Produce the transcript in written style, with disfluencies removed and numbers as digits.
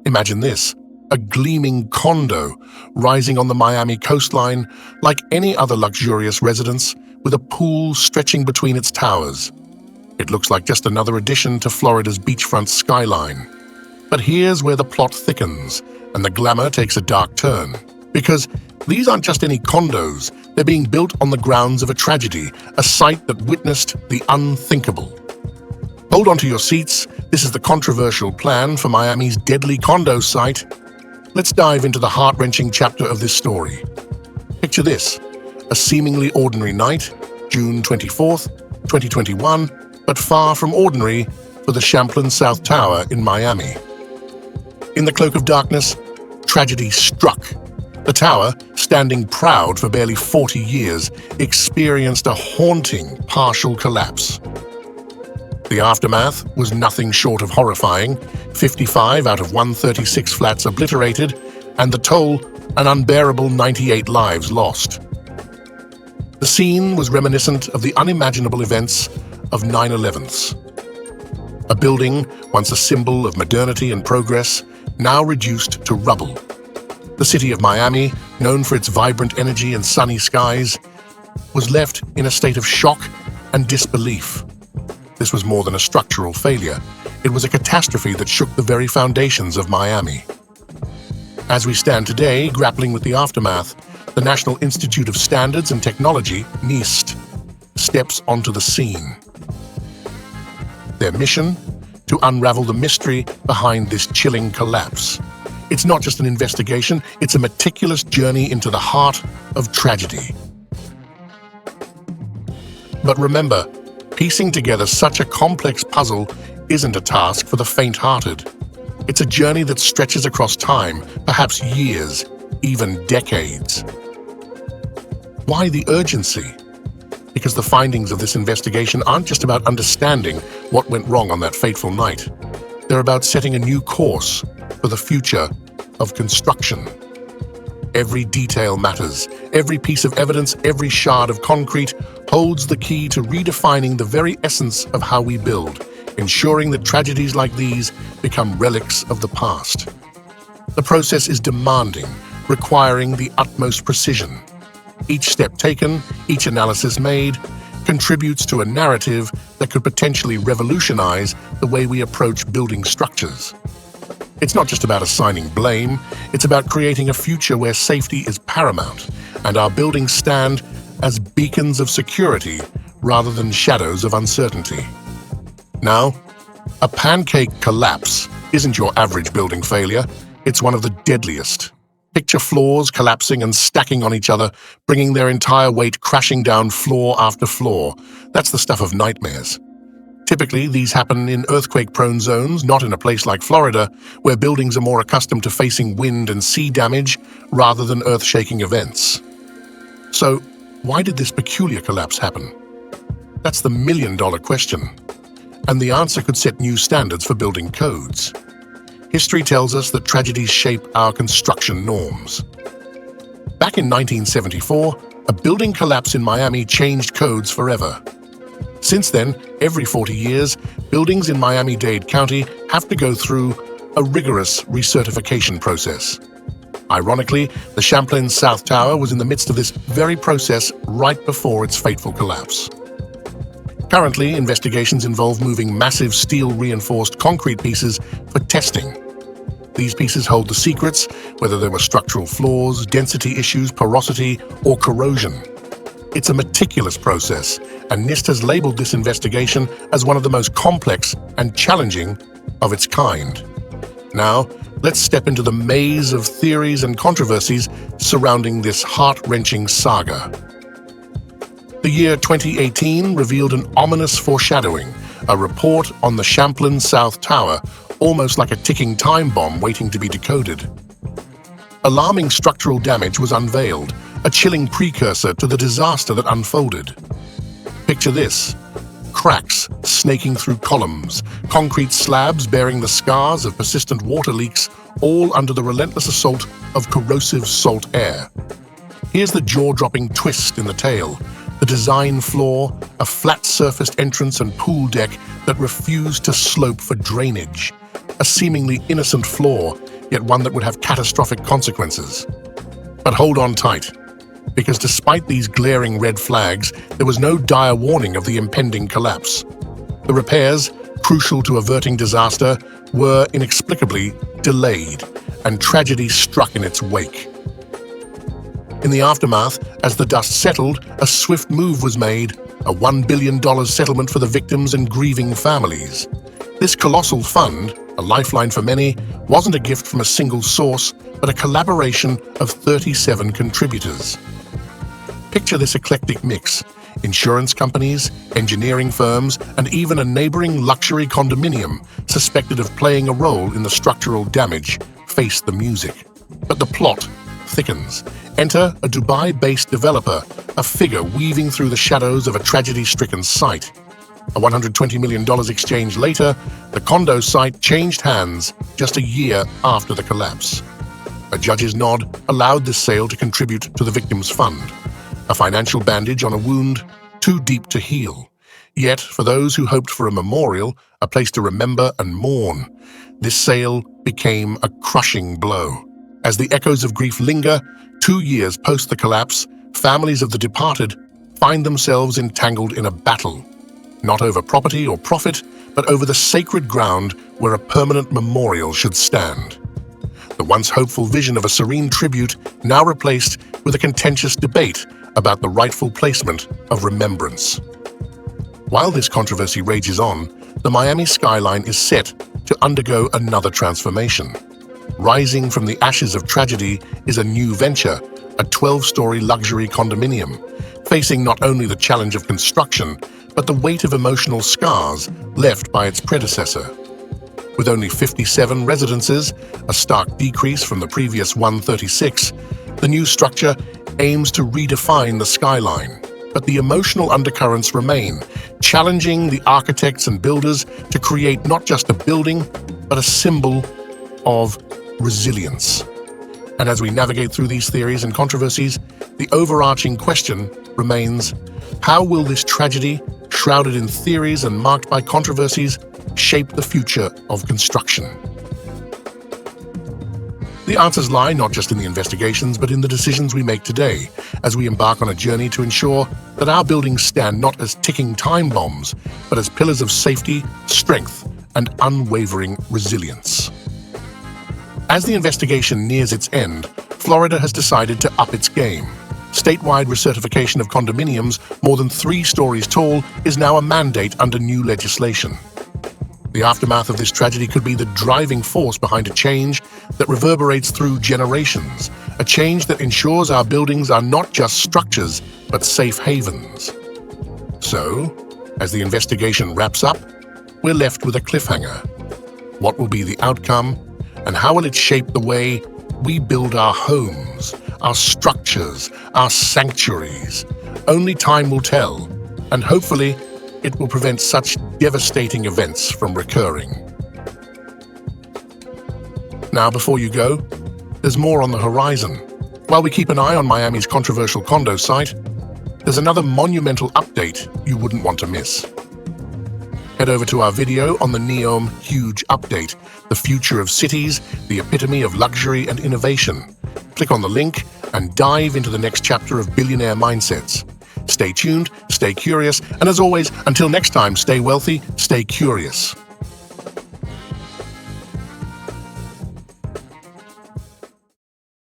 Imagine this, a gleaming condo rising on the Miami coastline like any other luxurious residence with a pool stretching between its towers. It looks like just another addition to Florida's beachfront skyline. But here's where the plot thickens and the glamour takes a dark turn. Because these aren't just any condos, they're being built on the grounds of a tragedy, a site that witnessed the unthinkable. Hold on to your seats, this is the controversial plan for Miami's deadly condo site. Let's dive into the heart-wrenching chapter of this story. Picture this, a seemingly ordinary night, June 24th, 2021, but far from ordinary for the Champlain Tower in Miami. In the cloak of darkness, tragedy struck. The tower, standing proud for barely 40 years, experienced a haunting partial collapse. The aftermath was nothing short of horrifying, 55 out of 136 flats obliterated, and the toll, an unbearable 98 lives lost. The scene was reminiscent of the unimaginable events of 9/11s. A building, once a symbol of modernity and progress, now reduced to rubble. The city of Miami, known for its vibrant energy and sunny skies, was left in a state of shock and disbelief. This was more than a structural failure. It was a catastrophe that shook the very foundations of Miami. As we stand today, grappling with the aftermath, the National Institute of Standards and Technology, NIST, steps onto the scene. Their mission? To unravel the mystery behind this chilling collapse. It's not just an investigation, it's a meticulous journey into the heart of tragedy. But remember, piecing together such a complex puzzle isn't a task for the faint-hearted. It's a journey that stretches across time, perhaps years, even decades. Why the urgency? Because the findings of this investigation aren't just about understanding what went wrong on that fateful night. They're about setting a new course for the future of construction. Every detail matters. Every piece of evidence, every shard of concrete holds the key to redefining the very essence of how we build, ensuring that tragedies like these become relics of the past. The process is demanding, requiring the utmost precision. Each step taken, each analysis made, contributes to a narrative that could potentially revolutionize the way we approach building structures. It's not just about assigning blame, it's about creating a future where safety is paramount and our buildings stand as beacons of security rather than shadows of uncertainty. Now, a pancake collapse isn't your average building failure, it's one of the deadliest. Picture floors collapsing and stacking on each other, bringing their entire weight crashing down floor after floor. That's the stuff of nightmares. Typically, these happen in earthquake-prone zones, not in a place like Florida, where buildings are more accustomed to facing wind and sea damage rather than earth-shaking events. So, why did this peculiar collapse happen? That's the million-dollar question. And the answer could set new standards for building codes. History tells us that tragedies shape our construction norms. Back in 1974, a building collapse in Miami changed codes forever. Since then, every 40 years, buildings in Miami-Dade County have to go through a rigorous recertification process. Ironically, the Champlain Tower was in the midst of this very process right before its fateful collapse. Currently, investigations involve moving massive steel-reinforced concrete pieces for testing. These pieces hold the secrets, whether there were structural flaws, density issues, porosity, or corrosion. It's a meticulous process, and NIST has labeled this investigation as one of the most complex and challenging of its kind. Now, let's step into the maze of theories and controversies surrounding this heart-wrenching saga. The year 2018 revealed an ominous foreshadowing, a report on the Champlain Tower, almost like a ticking time bomb waiting to be decoded. Alarming structural damage was unveiled, a chilling precursor to the disaster that unfolded. Picture this: cracks snaking through columns, concrete slabs bearing the scars of persistent water leaks, all under the relentless assault of corrosive salt air. Here's the jaw-dropping twist in the tale: the design flaw, a flat-surfaced entrance and pool deck that refused to slope for drainage. A seemingly innocent flaw, yet one that would have catastrophic consequences. But hold on tight, because despite these glaring red flags, there was no dire warning of the impending collapse. The repairs, crucial to averting disaster, were inexplicably delayed, and tragedy struck in its wake. In the aftermath, as the dust settled, a swift move was made, a $1 billion settlement for the victims and grieving families. This colossal fund, a lifeline for many, wasn't a gift from a single source, but a collaboration of 37 contributors. Picture this eclectic mix: insurance companies, engineering firms, and even a neighboring luxury condominium suspected of playing a role in the structural damage faced the music. But the plot thickens. Enter a Dubai-based developer, a figure weaving through the shadows of a tragedy-stricken site. A $120 million exchange later, the Condo site changed hands just a year after the collapse. A judge's nod allowed this sale to contribute to the victims' fund, a financial bandage on a wound too deep to heal. Yet, for those who hoped for a memorial, a place to remember and mourn, this sale became a crushing blow. As the echoes of grief linger, 2 years post the collapse, families of the departed find themselves entangled in a battle, not over property or profit, but over the sacred ground where a permanent memorial should stand. The once hopeful vision of a serene tribute now replaced with a contentious debate about the rightful placement of remembrance. While this controversy rages on, the Miami skyline is set to undergo another transformation. Rising from the ashes of tragedy is a new venture, a 12-story luxury condominium, facing not only the challenge of construction, but the weight of emotional scars left by its predecessor. With only 57 residences, a stark decrease from the previous 136, the new structure aims to redefine the skyline. But the emotional undercurrents remain, challenging the architects and builders to create not just a building, but a symbol of resilience. And as we navigate through these theories and controversies, the overarching question remains: how will this tragedy, shrouded in theories and marked by controversies, shape the future of construction? The answers lie not just in the investigations, but in the decisions we make today, as we embark on a journey to ensure that our buildings stand not as ticking time bombs, but as pillars of safety, strength, and unwavering resilience. As the investigation nears its end, Florida has decided to up its game. Statewide recertification of condominiums more than 3 stories tall is now a mandate under new legislation. The aftermath of this tragedy could be the driving force behind a change that reverberates through generations, a change that ensures our buildings are not just structures, but safe havens. So, as the investigation wraps up, we're left with a cliffhanger. What will be the outcome, and how will it shape the way we build our homes, our structures, our sanctuaries? Only time will tell, and hopefully it will prevent such devastating events from recurring. Now, before you go, there's more on the horizon. While we keep an eye on Miami's controversial Condo site, there's another monumental update you wouldn't want to miss. Head over to our video on the NEOM Huge Update, the future of cities, the epitome of luxury and innovation. Click on the link and dive into the next chapter of billionaire mindsets. Stay tuned, stay curious, and as always, until next time, stay wealthy, stay curious.